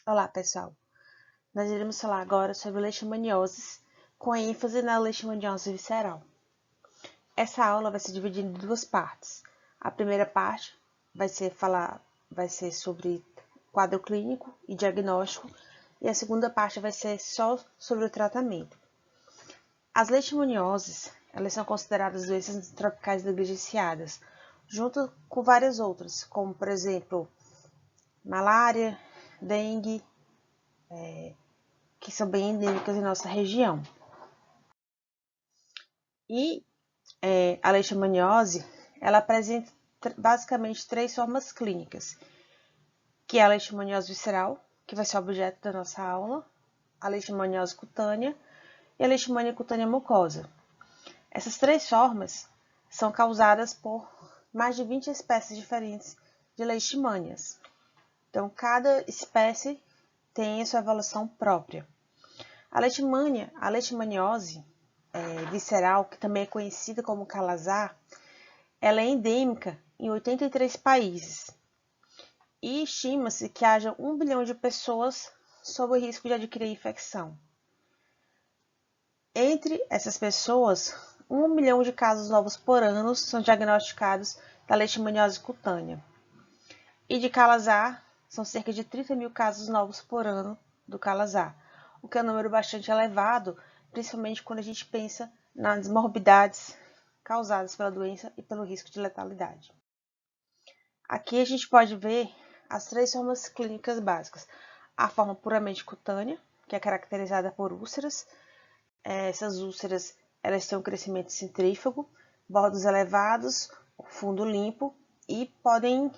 Olá, pessoal. Nós iremos falar agora sobre leishmanioses, com ênfase na leishmaniose visceral. Essa aula vai ser dividida em duas partes. A primeira parte vai ser sobre quadro clínico e diagnóstico, e a segunda parte vai ser só sobre o tratamento. As leishmanioses, elas são consideradas doenças tropicais negligenciadas, junto com várias outras, como por exemplo, malária, dengue, que são bem endêmicas em nossa região. E a leishmaniose, ela apresenta basicamente três formas clínicas, que é a leishmaniose visceral, que vai ser objeto da nossa aula, a leishmaniose cutânea e a leishmania cutânea mucosa. Essas três formas são causadas por mais de 20 espécies diferentes de leishmanias. Então, cada espécie tem a sua evolução própria. A leishmaniose visceral, que também é conhecida como calazar, ela é endêmica em 83 países e estima-se que haja 1 bilhão de pessoas sob o risco de adquirir infecção. Entre essas pessoas, 1 milhão de casos novos por ano são diagnosticados da leishmaniose cutânea. E de calazar, são cerca de 30 mil casos novos por ano do calazar, o que é um número bastante elevado, principalmente quando a gente pensa nas morbidades causadas pela doença e pelo risco de letalidade. Aqui a gente pode ver as três formas clínicas básicas. A forma puramente cutânea, que é caracterizada por úlceras. Essas úlceras, elas têm um crescimento centrífugo, bordos elevados, fundo limpo e podem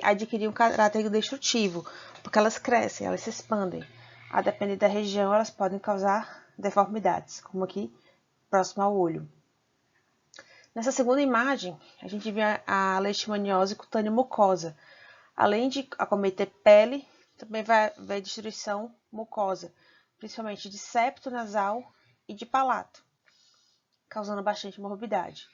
adquirir um caráter destrutivo, porque elas crescem, elas se expandem. A depender da região, elas podem causar deformidades, como aqui, próximo ao olho. Nessa segunda imagem, a gente vê a leishmaniose cutânea mucosa. Além de acometer pele, também vai haver destruição mucosa, principalmente de septo nasal e de palato, causando bastante morbidade.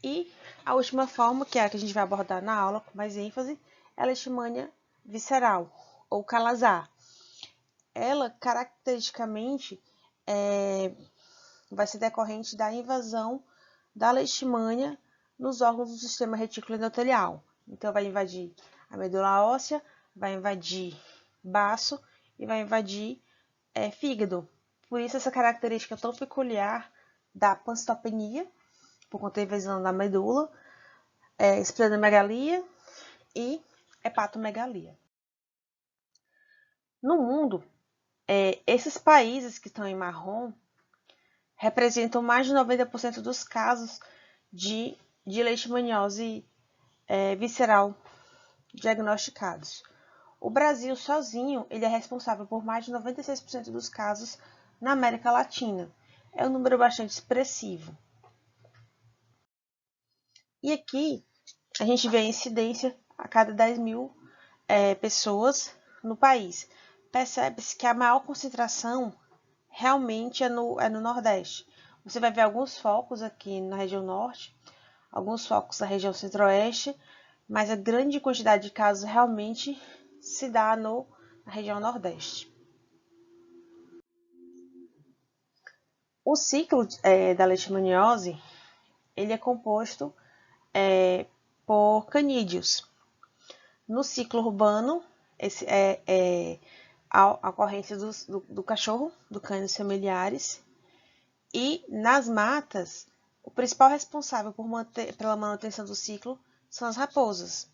E a última forma, que é a que a gente vai abordar na aula com mais ênfase, é a leishmania visceral, ou calazar. Ela, caracteristicamente, vai ser decorrente da invasão da leishmania nos órgãos do sistema retículo endotelial. Então, vai invadir a medula óssea, vai invadir baço e vai invadir fígado. Por isso, essa característica tão peculiar da pancitopenia, por conta da invasão da medula, esplenomegalia e hepatomegalia. No mundo, esses países que estão em marrom representam mais de 90% dos casos de leishmaniose visceral diagnosticados. O Brasil sozinho, ele é responsável por mais de 96% dos casos na América Latina. É um número bastante expressivo. E aqui a gente vê a incidência a cada 10 mil pessoas no país. Percebe-se que a maior concentração realmente é no Nordeste. Você vai ver alguns focos aqui na região Norte, alguns focos na região Centro-Oeste, mas a grande quantidade de casos realmente se dá na região Nordeste. O ciclo da leishmaniose, ele é composto por canídeos. No ciclo urbano, esse a ocorrência do cachorro, do Canis familiaris, e nas matas, o principal responsável pela manutenção do ciclo são as raposas.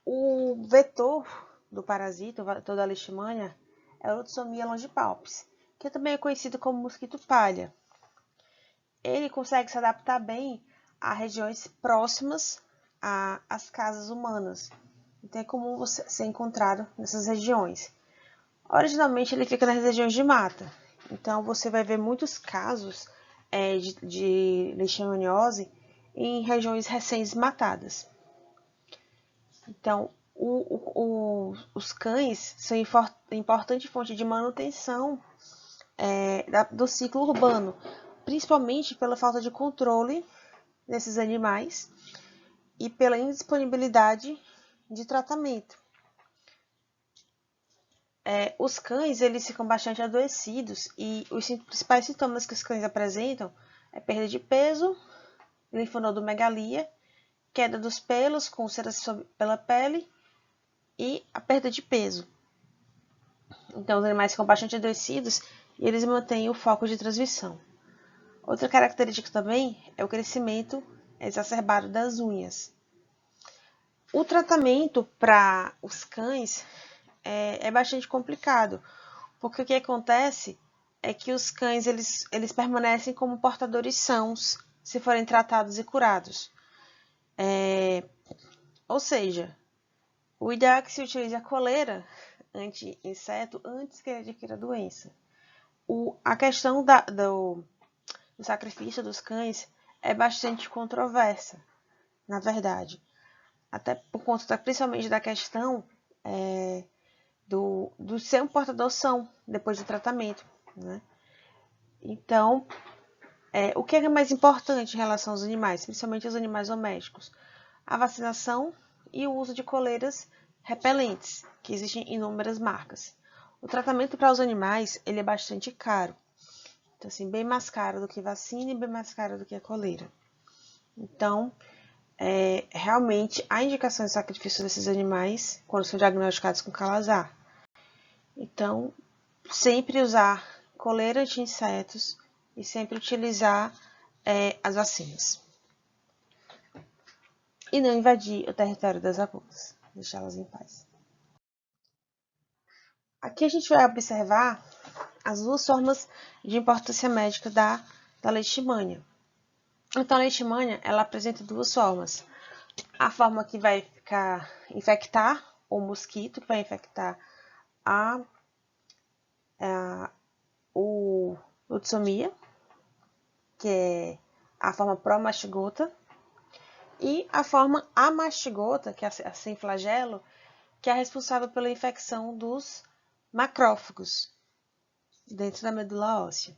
O vetor do parasita, o vetor da leishmania, é a Loxomia longipalpis, que também é conhecido como mosquito palha. Ele consegue se adaptar bem a regiões próximas às casas humanas. Então é comum ser encontrado nessas regiões. Originalmente ele fica nas regiões de mata. Então você vai ver muitos casos de leishmaniose em regiões recém-desmatadas. Então, os cães são importante fonte de manutenção do ciclo urbano, principalmente pela falta de controle desses animais e pela indisponibilidade de tratamento. os cães eles ficam bastante adoecidos e os principais sintomas que os cães apresentam é perda de peso, linfonodomegalia, queda dos pelos com úlceras pela pele e a perda de peso. Então, os animais ficam bastante adoecidos e eles mantêm o foco de transmissão. Outra característica também é o crescimento exacerbado das unhas. O tratamento para os cães é bastante complicado, porque o que acontece é que os cães eles permanecem como portadores sãos se forem tratados e curados. Ou seja, o ideal é que se utilize a coleira anti-inseto antes que ele adquira a doença. A questão do sacrifício dos cães é bastante controversa, na verdade. Até por conta principalmente da questão do ser um portador são depois do tratamento, né? Então, o que é mais importante em relação aos animais, principalmente os animais domésticos? A vacinação e o uso de coleiras repelentes, que existem inúmeras marcas. O tratamento para os animais ele é bastante caro. Então, assim, bem mais caro do que vacina e bem mais caro do que a coleira. Então, realmente, há indicação de sacrifício desses animais quando são diagnosticados com calazar. Então, sempre usar coleira anti-insetos e sempre utilizar as vacinas. E não invadir o território das abutres, deixá-las em paz. Aqui a gente vai observar as duas formas de importância médica da leishmania. Então, a leishmania, ela apresenta duas formas. A forma que vai infectar o mosquito, que vai infectar o Lutzomia, que é a forma pró-mastigota, e a forma amastigota, que é a sem flagelo, que é responsável pela infecção dos macrófagos dentro da medula óssea,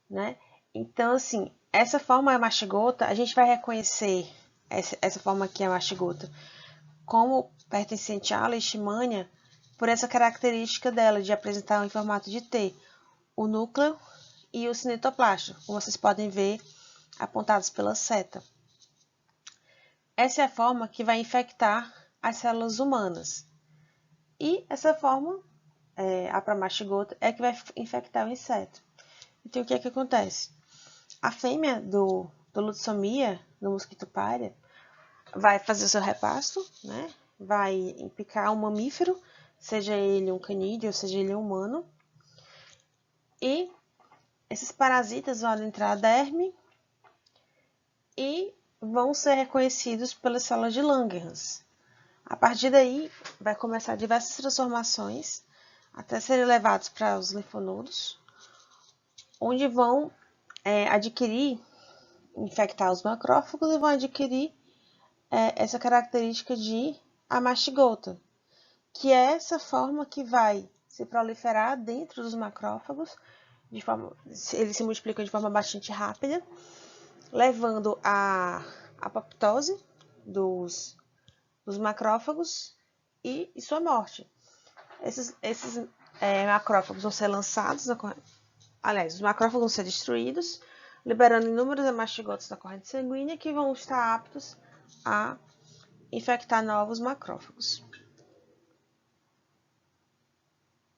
né? Então, assim, essa forma amastigota, a gente vai reconhecer essa forma aqui, a mastigota, como pertencente à leishmania, por essa característica dela de apresentar em formato de T o núcleo e o cinetoplasto, como vocês podem ver apontados pela seta. Essa é a forma que vai infectar as células humanas. E essa forma, a promastigota, é que vai infectar o inseto. Então, o que é que acontece? A fêmea do Lutzomia, no mosquito pária, vai fazer o seu repasto, né? Vai picar um mamífero, seja ele um canídeo, seja ele um humano. E esses parasitas vão adentrar a derme e vão ser reconhecidos pelas células de Langerhans. A partir daí, vai começar diversas transformações até serem levados para os linfonodos, onde vão infectar os macrófagos e vão adquirir essa característica de amastigota, que é essa forma que vai se proliferar dentro dos macrófagos, eles se multiplicam de forma bastante rápida, levando à apoptose dos macrófagos e sua morte. Esses macrófagos vão ser lançados, os macrófagos vão ser destruídos, liberando inúmeros hemastigotos da corrente sanguínea que vão estar aptos a infectar novos macrófagos.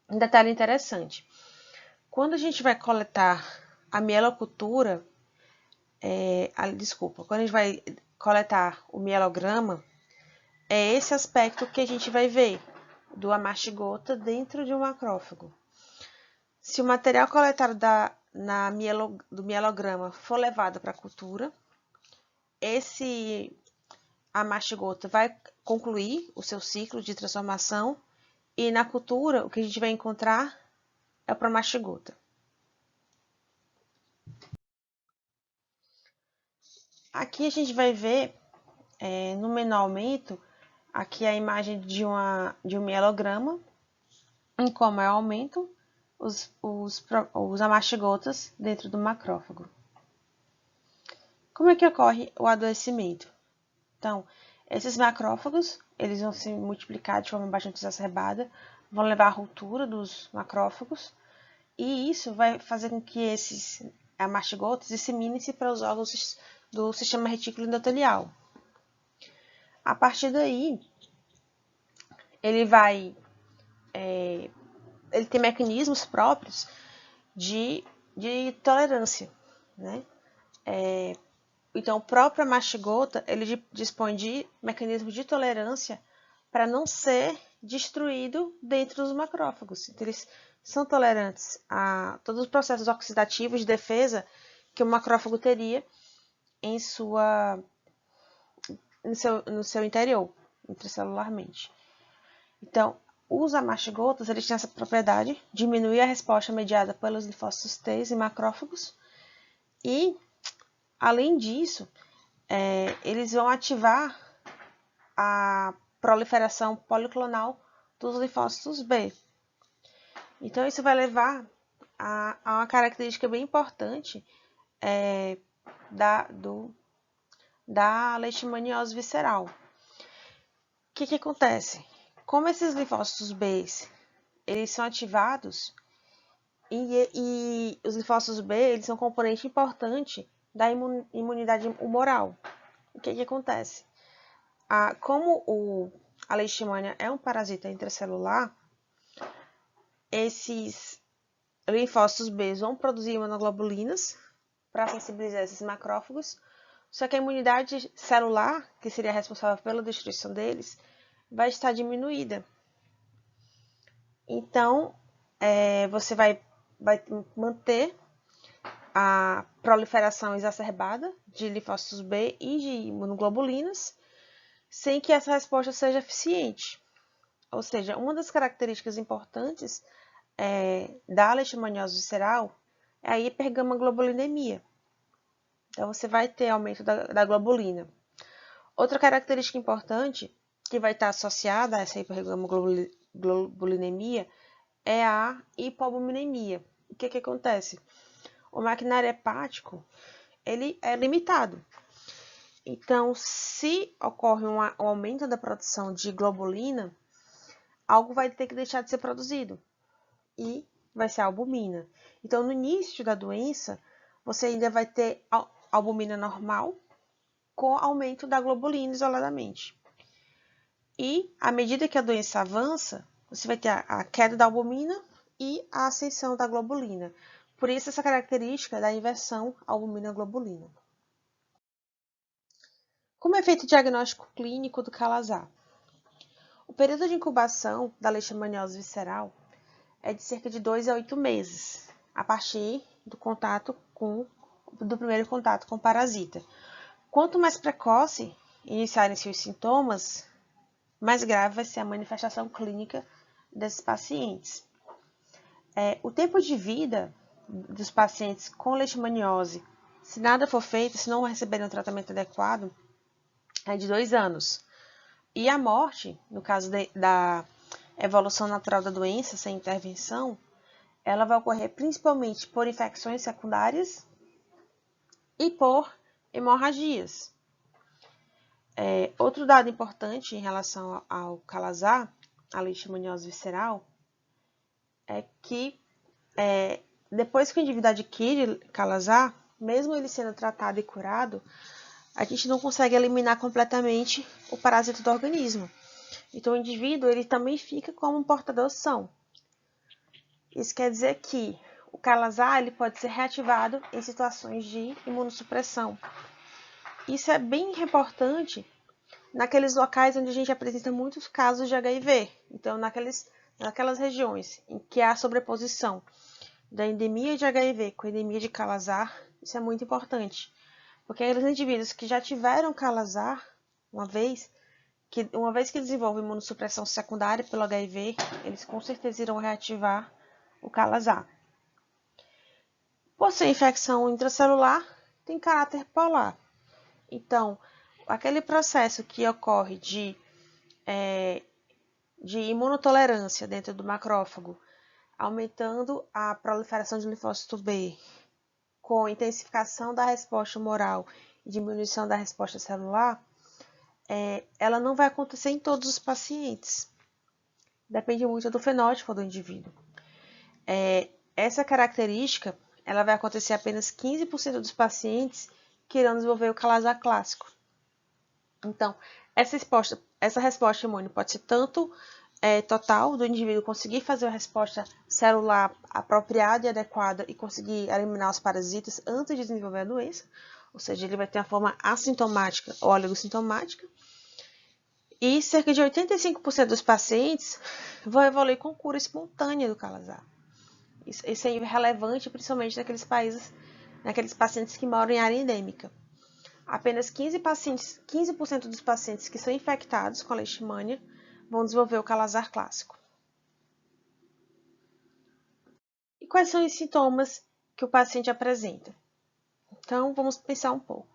Um detalhe interessante: quando a gente vai coletar a mielocultura, quando a gente vai coletar o mielograma, é esse aspecto que a gente vai ver do amastigota dentro de um macrófago. Se o material coletado do mielograma for levado para a cultura, esse amastigota vai concluir o seu ciclo de transformação e na cultura o que a gente vai encontrar é o promastigota. Aqui a gente vai ver no menor aumento aqui a imagem de um mielograma, em como aumentam os amastigotas dentro do macrófago. Como é que ocorre o adoecimento? Então, esses macrófagos eles vão se multiplicar de forma bastante exacerbada, vão levar à ruptura dos macrófagos, e isso vai fazer com que esses mastigotas disseminem-se para os órgãos do sistema retículo endotelial. A partir daí, ele tem mecanismos próprios de tolerância, né? Então, o próprio mastigota, ele dispõe de mecanismos de tolerância para não ser destruído dentro dos macrófagos. Então, eles são tolerantes a todos os processos oxidativos de defesa que o macrófago teria no seu interior, intracelularmente. Então, os amastigotas, eles têm essa propriedade de diminuir a resposta mediada pelos linfócitos T e macrófagos e, além disso, eles vão ativar a proliferação policlonal dos linfócitos B. Então, isso vai levar a uma característica bem importante da leishmaniose visceral. O que acontece? Como esses linfócitos B, eles são ativados e os linfócitos B, eles são um componente importante da imunidade humoral. O que acontece? Como a leishmania é um parasita intracelular, esses linfócitos B vão produzir imunoglobulinas para sensibilizar esses macrófagos, só que a imunidade celular, que seria responsável pela destruição deles, vai estar diminuída. Então, você vai manter a proliferação exacerbada de linfócitos B e de imunoglobulinas, sem que essa resposta seja eficiente. Ou seja, uma das características importantes da leishmaniose visceral é a hipergamaglobulinemia. Então, você vai ter aumento da globulina. Outra característica importante que vai estar associada a essa hipergamaglobulinemia é a hipoalbuminemia. O que acontece? O maquinário hepático, ele é limitado. Então, se ocorre um aumento da produção de globulina, algo vai ter que deixar de ser produzido e vai ser a albumina. Então, no início da doença, você ainda vai ter albumina normal com aumento da globulina isoladamente. E, à medida que a doença avança, você vai ter a queda da albumina e a ascensão da globulina. Por isso, essa característica da inversão albumina-globulina. Como é feito o diagnóstico clínico do calazar? O período de incubação da leishmaniose visceral é de cerca de 2 a 8 meses, a partir do primeiro contato com o parasita. Quanto mais precoce iniciarem-se os sintomas, mais grave vai ser a manifestação clínica desses pacientes. O tempo de vida dos pacientes com leishmaniose, se nada for feito, se não receberem um tratamento adequado, é de 2 anos. E a morte, no caso da evolução natural da doença sem intervenção, ela vai ocorrer principalmente por infecções secundárias e por hemorragias. Outro dado importante em relação ao calazar, a leishmaniose visceral, é que depois que o indivíduo adquire calazar, mesmo ele sendo tratado e curado, a gente não consegue eliminar completamente o parasita do organismo. Então, o indivíduo ele também fica como um portador são. Isso quer dizer que o calazar ele pode ser reativado em situações de imunossupressão. Isso é bem importante naqueles locais onde a gente apresenta muitos casos de HIV. Então, naquelas regiões em que há sobreposição da endemia de HIV com a endemia de calazar, isso é muito importante. Porque aqueles indivíduos que já tiveram calazar uma vez que desenvolvem imunossupressão secundária pelo HIV, eles com certeza irão reativar o calazar. Por ser infecção intracelular, tem caráter polar. Então, aquele processo que ocorre de imunotolerância dentro do macrófago, aumentando a proliferação de linfócito B, com intensificação da resposta humoral e diminuição da resposta celular, ela não vai acontecer em todos os pacientes. Depende muito do fenótipo do indivíduo. Essa característica ela vai acontecer apenas 15% dos pacientes que irão desenvolver o calazar clássico. Então, essa resposta imune pode ser tanto total, do indivíduo conseguir fazer a resposta celular apropriada e adequada e conseguir eliminar os parasitas antes de desenvolver a doença, ou seja, ele vai ter a forma assintomática ou oligosintomática, e cerca de 85% dos pacientes vão evoluir com cura espontânea do calazar. Isso é relevante, principalmente naqueles pacientes que moram em área endêmica. Apenas 15% dos pacientes que são infectados com a leishmania vão desenvolver o calazar clássico. E quais são os sintomas que o paciente apresenta? Então, vamos pensar um pouco.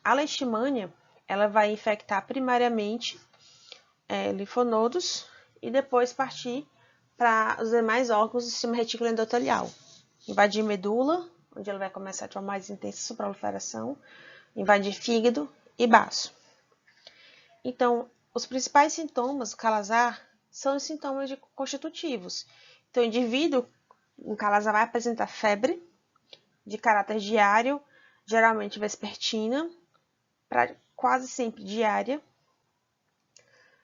A leishmania, ela vai infectar primariamente linfonodos e depois partir para os demais órgãos do sistema retículo endotelial. Invadir medula, onde ela vai começar a ter uma mais intensa suproliferação, invadir fígado e baço. Então, os principais sintomas do calazar são os sintomas constitutivos. Então, o indivíduo com calazar vai apresentar febre de caráter diário, geralmente vespertina, quase sempre diária.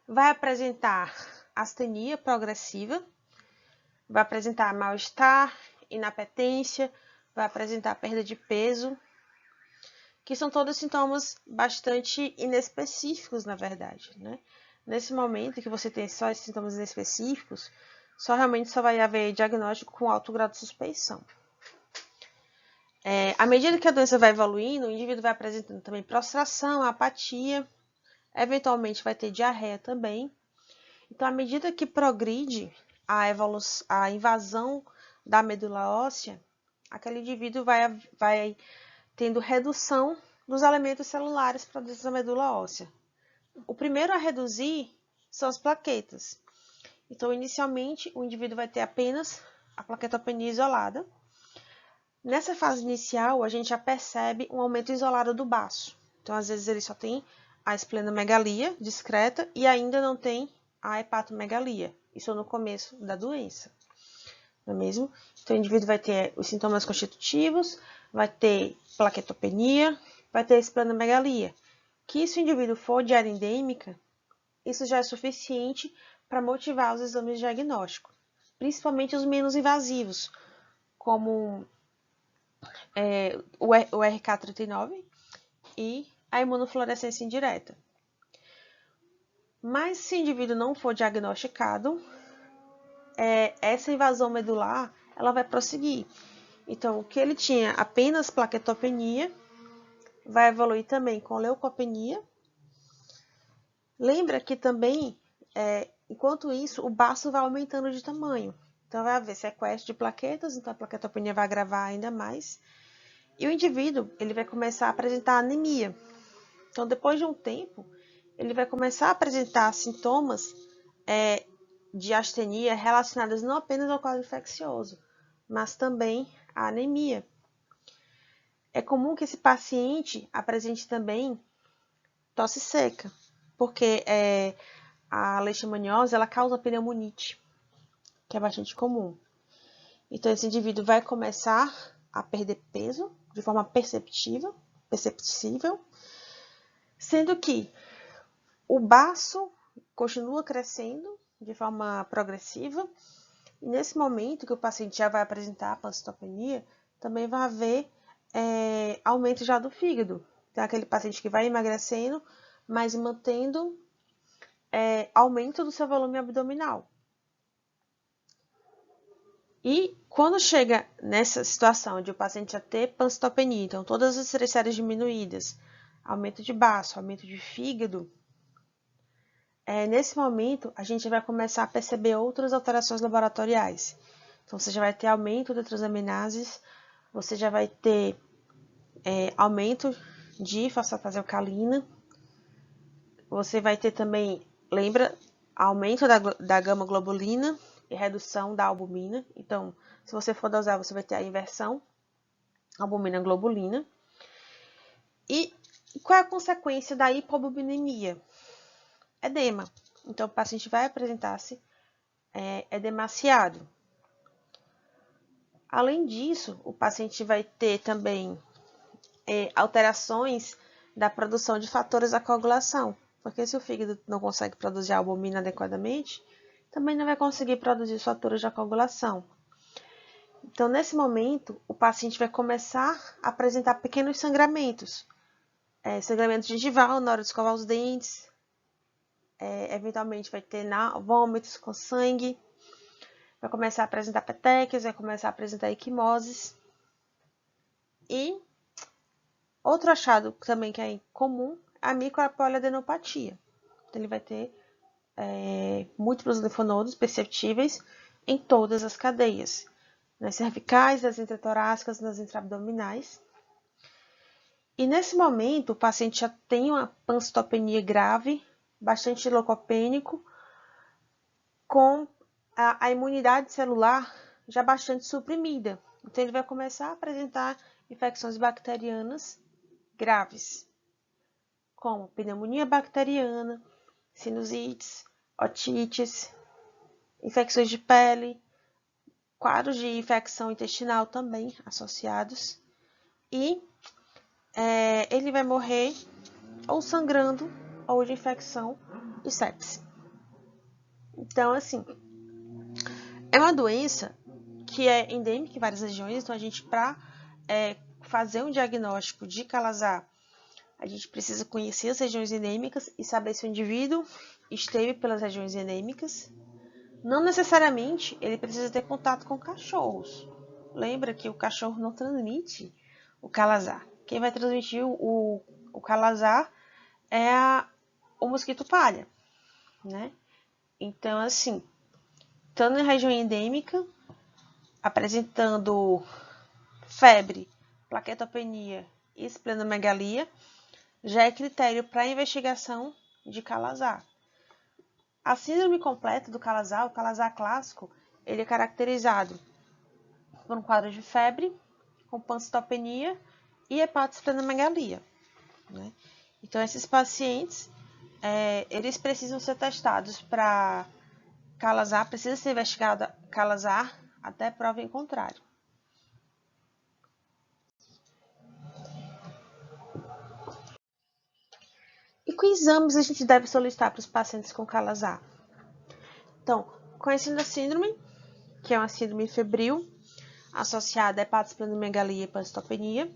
Vai apresentar astenia progressiva, vai apresentar mal-estar, inapetência, vai apresentar perda de peso, que são todos sintomas bastante inespecíficos, na verdade, né? Nesse momento que você tem só esses sintomas inespecíficos, realmente só vai haver diagnóstico com alto grau de suspeição. À medida que a doença vai evoluindo, o indivíduo vai apresentando também prostração, apatia, eventualmente vai ter diarreia também. Então, à medida que progride a invasão da medula óssea, aquele indivíduo vai tendo redução dos elementos celulares produzidos na medula óssea. O primeiro a reduzir são as plaquetas. Então, inicialmente, o indivíduo vai ter apenas a plaquetopenia isolada. Nessa fase inicial, a gente já percebe um aumento isolado do baço. Então, às vezes, ele só tem a esplenomegalia discreta e ainda não tem a hepatomegalia. Isso no começo da doença, não é mesmo? Então, o indivíduo vai ter os sintomas constitutivos, vai ter plaquetopenia, vai ter esplenomegalia. Que se o indivíduo for de área endêmica, isso já é suficiente para motivar os exames diagnósticos, principalmente os menos invasivos, como o RK39 e a imunofluorescência indireta. Mas se o indivíduo não for diagnosticado, essa invasão medular ela vai prosseguir. Então, o que ele tinha apenas plaquetopenia, vai evoluir também com leucopenia. Lembra que também, enquanto isso, o baço vai aumentando de tamanho. Então, vai haver sequestro de plaquetas, então a plaquetopenia vai agravar ainda mais. E o indivíduo ele vai começar a apresentar anemia. Então, depois de um tempo, ele vai começar a apresentar sintomas de astenia relacionadas não apenas ao quadro infeccioso, mas também à anemia. É comum que esse paciente apresente também tosse seca, porque a leishmaniose ela causa pneumonite, que é bastante comum. Então, esse indivíduo vai começar a perder peso de forma perceptível, sendo que o baço continua crescendo de forma progressiva, e nesse momento que o paciente já vai apresentar a pancitopenia, também vai haver aumento já do fígado. Então, aquele paciente que vai emagrecendo, mas mantendo aumento do seu volume abdominal. E quando chega nessa situação de o paciente já ter pancitopenia, então todas as três séries diminuídas, aumento de baço, aumento de fígado, nesse momento a gente vai começar a perceber outras alterações laboratoriais. Então você já vai ter aumento de transaminases, você já vai ter aumento de fosfatase alcalina, você vai ter também, lembra, aumento da gama-globulina e redução da albumina. Então, se você for dosar, você vai ter a inversão albumina-globulina. E E qual é a consequência da hipoalbuminemia? Edema. Então, o paciente vai apresentar-se edemaciado. Além disso, o paciente vai ter também alterações da produção de fatores da coagulação, porque se o fígado não consegue produzir a albumina adequadamente, também não vai conseguir produzir os fatores da coagulação. Então, nesse momento, o paciente vai começar a apresentar pequenos sangramentos, sangramento gengival na hora de escovar os dentes, eventualmente vai ter vômitos com sangue, vai começar a apresentar petequias, vai começar a apresentar equimoses. E outro achado também que é comum é a micropoliadenopatia. Então, ele vai ter múltiplos linfonodos perceptíveis em todas as cadeias, nas cervicais, nas intratorácicas, nas intraabdominais. E nesse momento, o paciente já tem uma pancitopenia grave, bastante leucopênico, com a imunidade celular já bastante suprimida. Então, ele vai começar a apresentar infecções bacterianas graves, como pneumonia bacteriana, sinusites, otites, infecções de pele, quadros de infecção intestinal também associados. E ele vai morrer ou sangrando ou de infecção e sepse. Então, assim, é uma doença que é endêmica em várias regiões. Então, a gente, para fazer um diagnóstico de Kala-Azar, a gente precisa conhecer as regiões endêmicas e saber se o indivíduo esteve pelas regiões endêmicas. Não necessariamente ele precisa ter contato com cachorros. Lembra que o cachorro não transmite o Kala-Azar. Quem vai transmitir o Kala-Azar é o mosquito palha, né? Então, assim, estando em região endêmica, apresentando febre, plaquetopenia e esplenomegalia, já é critério para investigação de Kala-Azar. A síndrome completa do Kala-Azar, o Kala-Azar clássico, ele é caracterizado por um quadro de febre, com pancitopenia e hepatosplenomegalia, né? Então, esses pacientes, eles precisam ser testados para Kala-Azar, precisa ser investigado Kala-Azar até prova em contrário. E que exames a gente deve solicitar para os pacientes com Kala-Azar? Então, conhecendo a síndrome, que é uma síndrome febril, associada a hepatosplenomegalia e pancitopenia,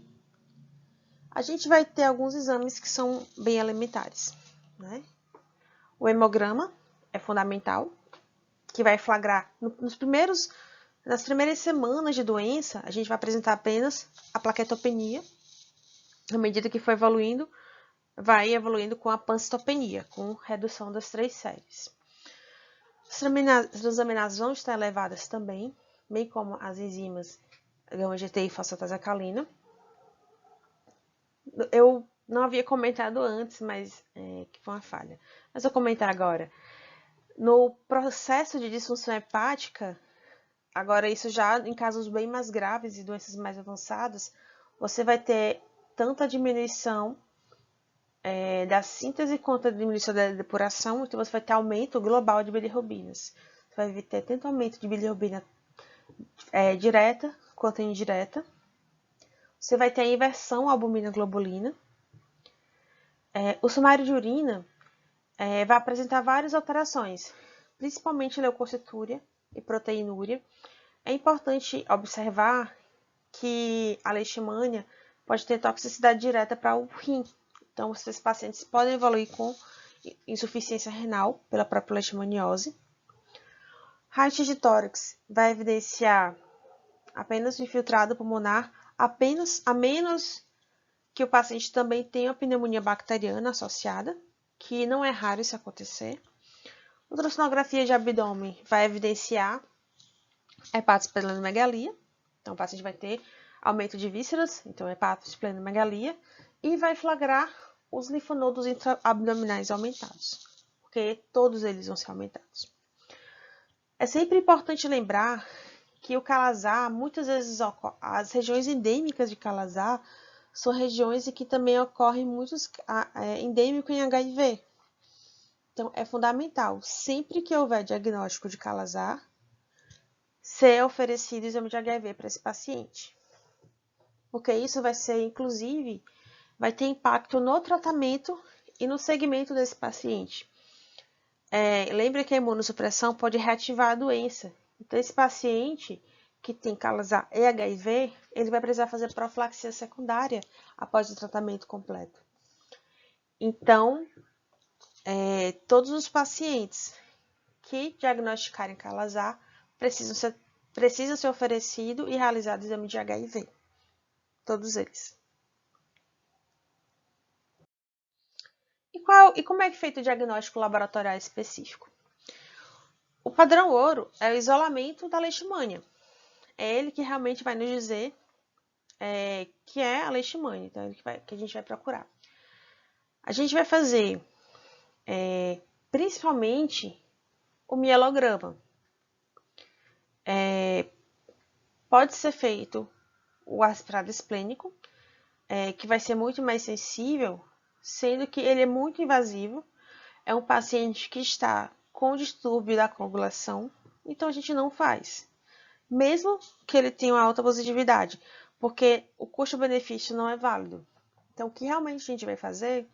a gente vai ter alguns exames que são bem elementares, né? O hemograma é fundamental, que vai flagrar nas primeiras semanas de doença, a gente vai apresentar apenas a plaquetopenia. À medida que for evoluindo, vai evoluindo com a pancitopenia, com redução das 3 séries. As transaminases vão estar elevadas também, bem como as enzimas γ-GT e fosfatase alcalina. Eu não havia comentado antes, mas que foi uma falha. Mas vou comentar agora. No processo de disfunção hepática, agora isso já em casos bem mais graves e doenças mais avançadas, você vai ter tanto a diminuição da síntese quanto a diminuição da depuração, então você vai ter aumento global de bilirrubinas. Você vai ter tanto aumento de bilirrubina direta quanto indireta. Você vai ter a inversão albumina-globulina. O sumário de urina vai apresentar várias alterações, principalmente leucocitúria e proteinúria. É importante observar que a leishmania pode ter toxicidade direta para o rim. Então, esses pacientes podem evoluir com insuficiência renal pela própria leishmaniose. Raio-x de tórax vai evidenciar apenas o infiltrado pulmonar, a menos que o paciente também tenha uma pneumonia bacteriana associada, que não é raro isso acontecer. Ultrassonografia de abdômen vai evidenciar hepatosplenomegalia, então o paciente vai ter aumento de vísceras, então hepatosplenomegalia, e vai flagrar os linfonodos intraabdominais aumentados, porque todos eles vão ser aumentados. É sempre importante lembrar que o Kala-Azar, muitas vezes, as regiões endêmicas de Kala-Azar são regiões em que também ocorrem muitos endêmico em HIV. Então, é fundamental, sempre que houver diagnóstico de Kala-Azar, ser oferecido exame de HIV para esse paciente. Porque isso vai ser, inclusive, vai ter impacto no tratamento e no segmento desse paciente. Lembre que a imunossupressão pode reativar a doença. Então, esse paciente que tem Kala-Azar e HIV, ele vai precisar fazer profilaxia secundária após o tratamento completo. Então, todos os pacientes que diagnosticarem Kala-Azar precisam ser oferecido e realizado exame de HIV. Todos eles. E como é que é feito o diagnóstico laboratorial específico? O padrão ouro é o isolamento da leishmania. É ele que realmente vai nos dizer que é a leishmania, então é ele que a gente vai procurar. A gente vai fazer principalmente o mielograma. Pode ser feito o aspirado esplênico, que vai ser muito mais sensível, sendo que ele é muito invasivo. É um paciente que está com distúrbio da coagulação, então a gente não faz. Mesmo que ele tenha uma alta positividade, porque o custo-benefício não é válido. Então, o que realmente a gente vai fazer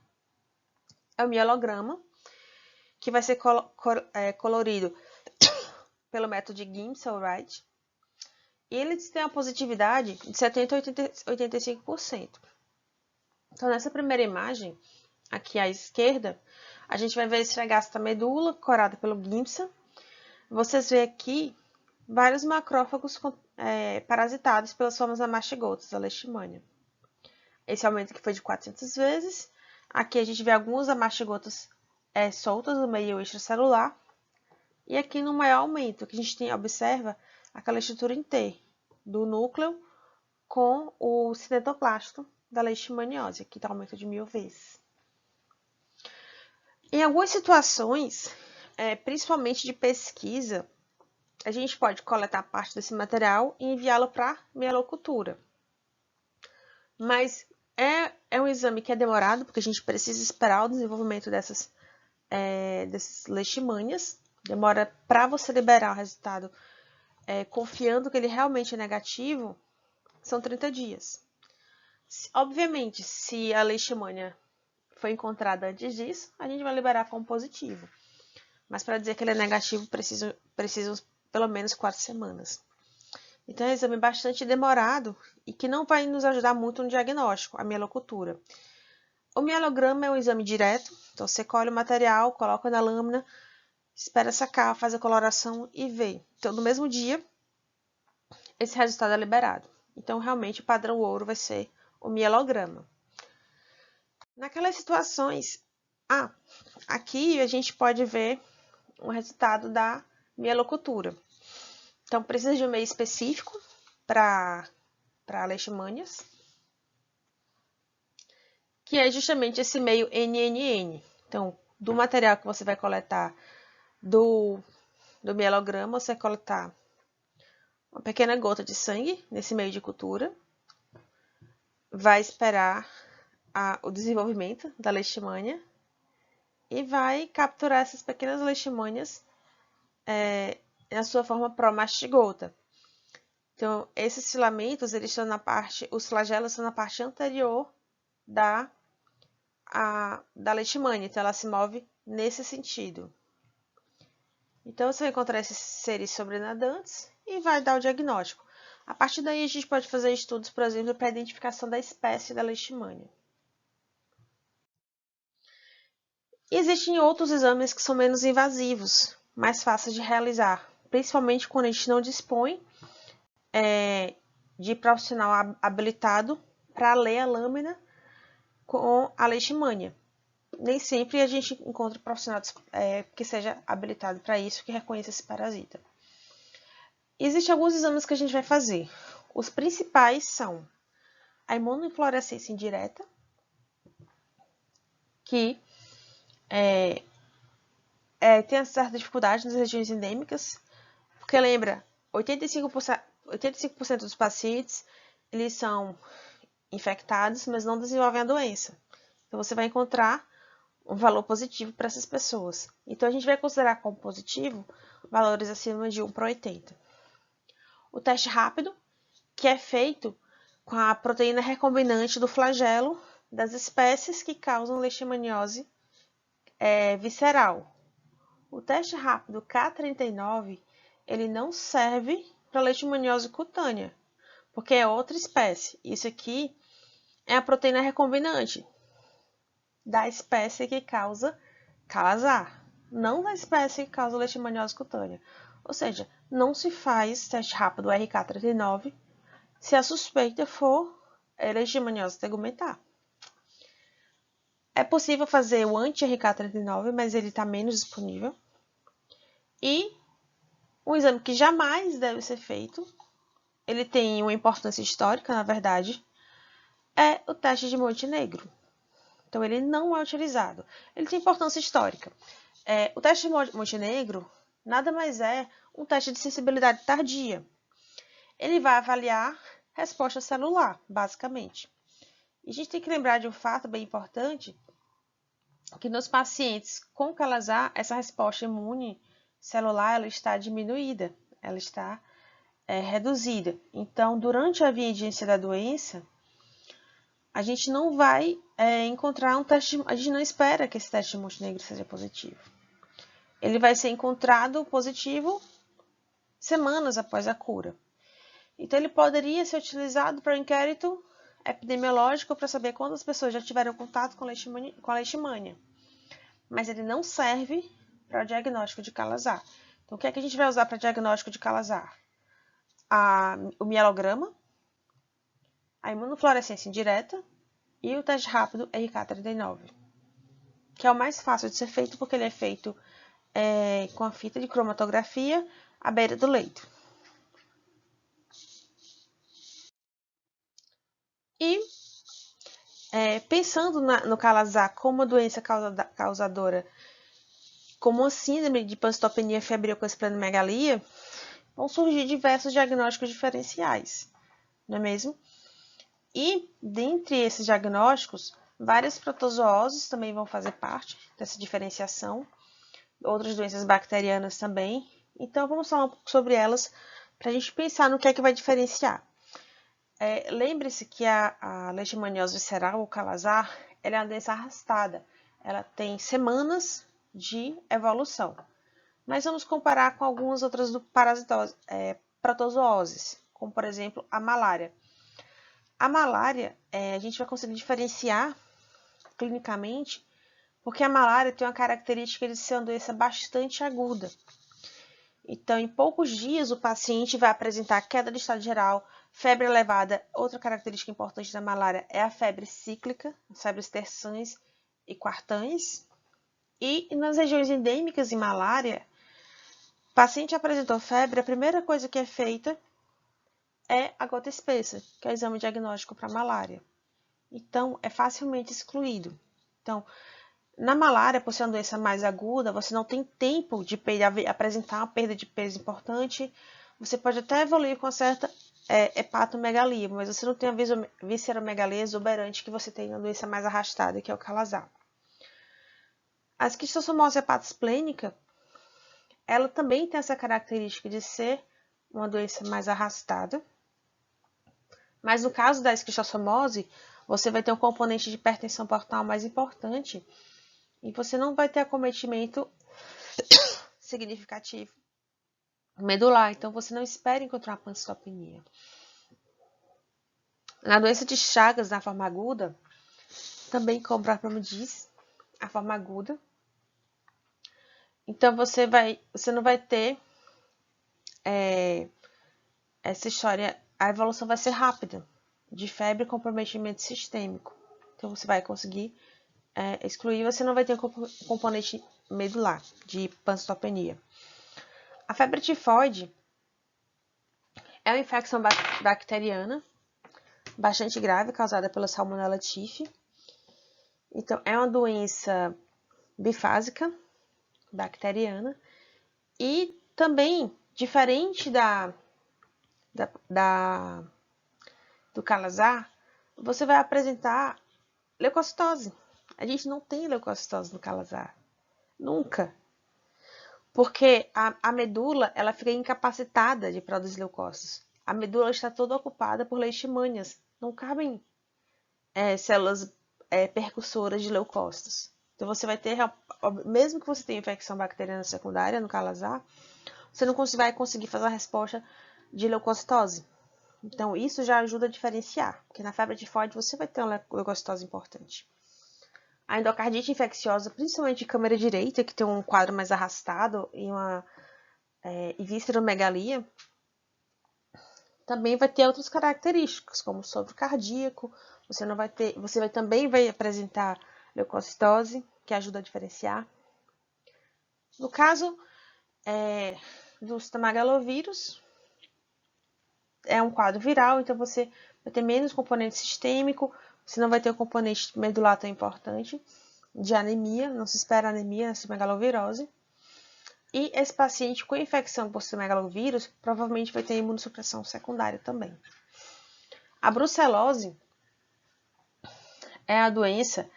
é o mielograma, que vai ser colorido pelo método de Gibbs-Wright. E eles têm uma positividade de 70% a 85%. Então, nessa primeira imagem, aqui à esquerda, a gente vai ver a esfregasta da medula, corada pelo Gibbs. Vocês veem aqui vários macrófagos parasitados pelas formas amastigotas da leishmania. Esse aumento aqui foi de 400 vezes. Aqui a gente vê algumas amastigotas soltas no meio extracelular. E aqui no maior aumento, que a gente observa aquela estrutura em T do núcleo com o cinetoplasto da leishmaniose, que está aumento de 1000 vezes. Em algumas situações, principalmente de pesquisa, a gente pode coletar parte desse material e enviá-lo para mielocultura. Mas é um exame que é demorado, porque a gente precisa esperar o desenvolvimento dessas leishmanias. Demora para você liberar o resultado, confiando que ele realmente é negativo, são 30 dias. Obviamente, se a leishmania foi encontrada antes disso, a gente vai liberar como positivo. Mas para dizer que ele é negativo, precisam pelo menos 4 semanas. Então, é um exame bastante demorado e que não vai nos ajudar muito no diagnóstico, a mielocultura. O mielograma é um exame direto, então você colhe o material, coloca na lâmina, espera secar, faz a coloração e vê. Então, no mesmo dia, esse resultado é liberado. Então, realmente, o padrão ouro vai ser o mielograma. Naquelas situações, aqui a gente pode ver o resultado da mielocultura. Então, precisa de um meio específico para leishmanias, que é justamente esse meio NNN. Então, do material que você vai coletar do mielograma, você vai coletar uma pequena gota de sangue nesse meio de cultura, vai esperar o desenvolvimento da leishmania e vai capturar essas pequenas leishmanias na sua forma promastigota. Então, esses filamentos, eles estão os flagelos estão na parte anterior da leishmania, então ela se move nesse sentido. Então, você vai encontrar esses seres sobrenadantes e vai dar o diagnóstico. A partir daí, a gente pode fazer estudos, por exemplo, para a identificação da espécie da leishmania. E existem outros exames que são menos invasivos, mais fáceis de realizar, principalmente quando a gente não dispõe de profissional habilitado para ler a lâmina com a leishmania. Nem sempre a gente encontra profissional que seja habilitado para isso, que reconheça esse parasita. Existem alguns exames que a gente vai fazer. Os principais são a imunofluorescência indireta, que tem certa dificuldade nas regiões endêmicas, porque lembra, 85% dos pacientes eles são infectados, mas não desenvolvem a doença. Então, você vai encontrar um valor positivo para essas pessoas. Então, a gente vai considerar como positivo valores acima de 1 para 80. O teste rápido, que é feito com a proteína recombinante do flagelo das espécies que causam leishmaniose visceral. O teste rápido K39, ele não serve para leishmaniose cutânea, porque é outra espécie. Isso aqui é a proteína recombinante da espécie que causa calazar, não da espécie que causa leishmaniose cutânea. Ou seja, não se faz teste rápido RK39 se a suspeita for leishmaniose tegumentar. É possível fazer o anti-RK39, mas ele está menos disponível. E um exame que jamais deve ser feito, ele tem uma importância histórica, na verdade, é o teste de Montenegro. Então, ele não é utilizado. Ele tem importância histórica. O teste de Montenegro nada mais é um teste de sensibilidade tardia. Ele vai avaliar resposta celular, basicamente. E a gente tem que lembrar de um fato bem importante, que nos pacientes com calazar, essa resposta imune celular ela está diminuída, ela está reduzida. Então, durante a vigência da doença, a gente não vai encontrar um teste, a gente não espera que esse teste de Montenegro seja positivo. Ele vai ser encontrado positivo semanas após a cura. Então, ele poderia ser utilizado para o inquérito epidemiológico para saber quantas pessoas já tiveram contato com a leishmania. Mas ele não serve para o diagnóstico de calazar. Então, o que é que a gente vai usar para diagnóstico de calazar? O mielograma, a imunofluorescência indireta e o teste rápido RK39, que é o mais fácil de ser feito porque ele é feito com a fita de cromatografia à beira do leito. E pensando no calazar como uma doença causadora, como uma síndrome de pancitopenia febril com esplenomegalia, vão surgir diversos diagnósticos diferenciais, não é mesmo? E, dentre esses diagnósticos, várias protozooses também vão fazer parte dessa diferenciação, outras doenças bacterianas também. Então, vamos falar um pouco sobre elas para a gente pensar no que é que vai diferenciar. Lembre-se que a leishmaniose visceral, ou calazar, ela é uma doença arrastada. Ela tem semanas de evolução. Mas vamos comparar com algumas outras protozooses, como, por exemplo, a malária. A malária, a gente vai conseguir diferenciar clinicamente, porque a malária tem uma característica de ser uma doença bastante aguda. Então, em poucos dias, o paciente vai apresentar queda de estado geral, febre elevada. Outra característica importante da malária é a febre cíclica, as febres terçãs e quartãs. E nas regiões endêmicas de malária, o paciente apresentou febre, a primeira coisa que é feita é a gota espessa, que é o exame diagnóstico para malária. Então, é facilmente excluído. Então, na malária, por ser uma doença mais aguda, você não tem tempo de apresentar uma perda de peso importante. Você pode até evoluir com certa hepatomegalia, mas você não tem a visceromegalia exuberante que você tem na doença mais arrastada, que é o calazar. A esquistossomose hepatosplênica, ela também tem essa característica de ser uma doença mais arrastada. Mas no caso da esquistossomose, você vai ter um componente de hipertensão portal mais importante e você não vai ter acometimento significativo medular. Então, você não espera encontrar uma pancitopenia. Na doença de Chagas, na forma aguda, também, como o próprio nome diz, a forma aguda. Então, você não vai ter essa história, a evolução vai ser rápida, de febre e comprometimento sistêmico. Então, você vai conseguir excluir, você não vai ter um componente medular de pancitopenia. A febre tifoide é uma infecção bacteriana bastante grave, causada pela Salmonella typhi. Então, é uma doença bifásica, bacteriana, e também, diferente do calazar, você vai apresentar leucocitose. A gente não tem leucocitose no calazar. Nunca. Porque a medula ela fica incapacitada de produzir leucócitos. A medula está toda ocupada por leishmanias. Não cabem células percussoras de leucócitos. Então você vai ter, mesmo que você tenha infecção bacteriana secundária no calazar, você não vai conseguir fazer a resposta de leucocitose. Então isso já ajuda a diferenciar, porque na febre tifoide você vai ter uma leucocitose importante. A endocardite infecciosa, principalmente de câmara direita, que tem um quadro mais arrastado e uma visceromegalia, também vai ter outras características, como sopro cardíaco. Você também vai apresentar leucocitose, que ajuda a diferenciar. No caso do citomegalovírus, é um quadro viral, então você vai ter menos componente sistêmico, você não vai ter o componente medular tão importante de anemia, não se espera anemia na citomegalovirose. E esse paciente com infecção por citomegalovírus provavelmente vai ter imunossupressão secundária também. A brucelose é a doença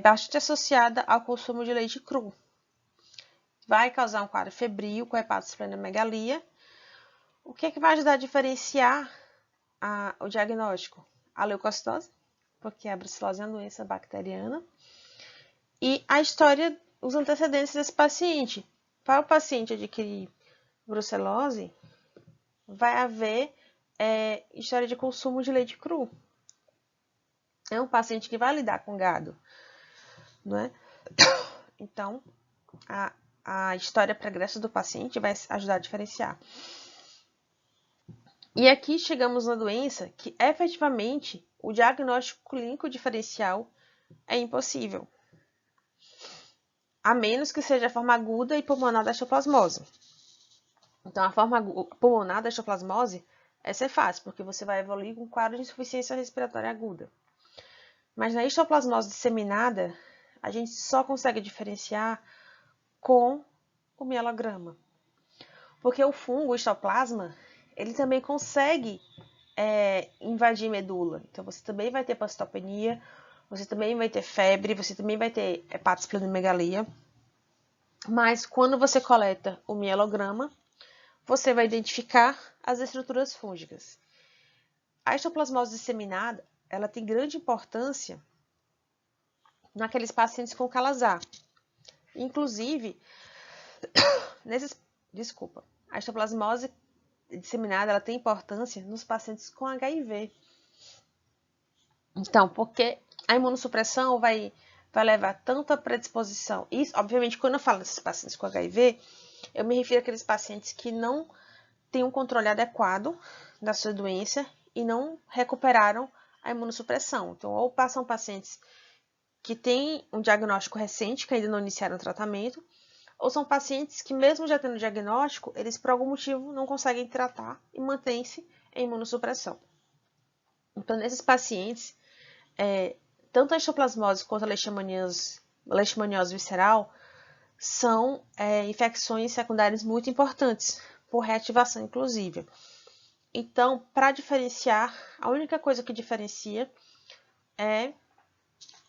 bastante associada ao consumo de leite cru. Vai causar um quadro febril com hepatosplenomegalia. O que vai ajudar a diferenciar o diagnóstico? A leucocitose, porque a brucelose é uma doença bacteriana. E a história, os antecedentes desse paciente. Para o paciente adquirir brucelose, vai haver história de consumo de leite cru. É um paciente que vai lidar com gado, não é? Então, a história pregressa do paciente vai ajudar a diferenciar. E aqui chegamos na doença que, efetivamente, o diagnóstico clínico diferencial é impossível, a menos que seja a forma aguda e pulmonar da histoplasmose. Então, a forma pulmonar da histoplasmose, essa é fácil, porque você vai evoluir com um quadro de insuficiência respiratória aguda. Mas na histoplasmose disseminada, a gente só consegue diferenciar com o mielograma. Porque o fungo, o histoplasma, ele também consegue invadir medula. Então, você também vai ter pancitopenia, você também vai ter febre, você também vai ter hepatosplenomegalia. Mas quando você coleta o mielograma, você vai identificar as estruturas fúngicas. A histoplasmose disseminada, ela tem grande importância naqueles pacientes com calazar. Inclusive, a histoplasmose disseminada ela tem importância nos pacientes com HIV. Então, porque a imunossupressão vai levar tanta predisposição. Isso, obviamente, quando eu falo desses pacientes com HIV, eu me refiro àqueles pacientes que não têm um controle adequado da sua doença e não recuperaram a imunossupressão. Então, ou são pacientes que têm um diagnóstico recente, que ainda não iniciaram o tratamento, ou são pacientes que, mesmo já tendo diagnóstico, eles por algum motivo não conseguem tratar e mantêm-se em imunossupressão. Então, nesses pacientes, tanto a histoplasmose quanto a leishmaniose visceral são infecções secundárias muito importantes, por reativação inclusive. Então, para diferenciar, a única coisa que diferencia é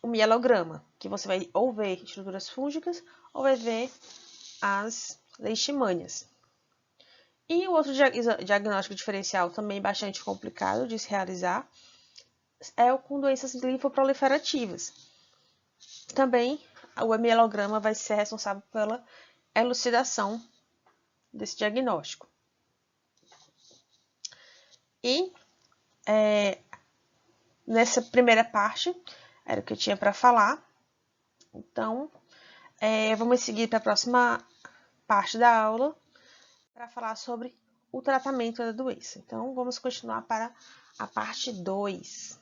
o mielograma, que você vai ou ver estruturas fúngicas ou vai ver as leishmanias. E o outro diagnóstico diferencial, também bastante complicado de se realizar, é o com doenças linfoproliferativas. Também o mielograma vai ser responsável pela elucidação desse diagnóstico. E nessa primeira parte, era o que eu tinha para falar. Então, vamos seguir para a próxima parte da aula para falar sobre o tratamento da doença. Então, vamos continuar para a parte 2.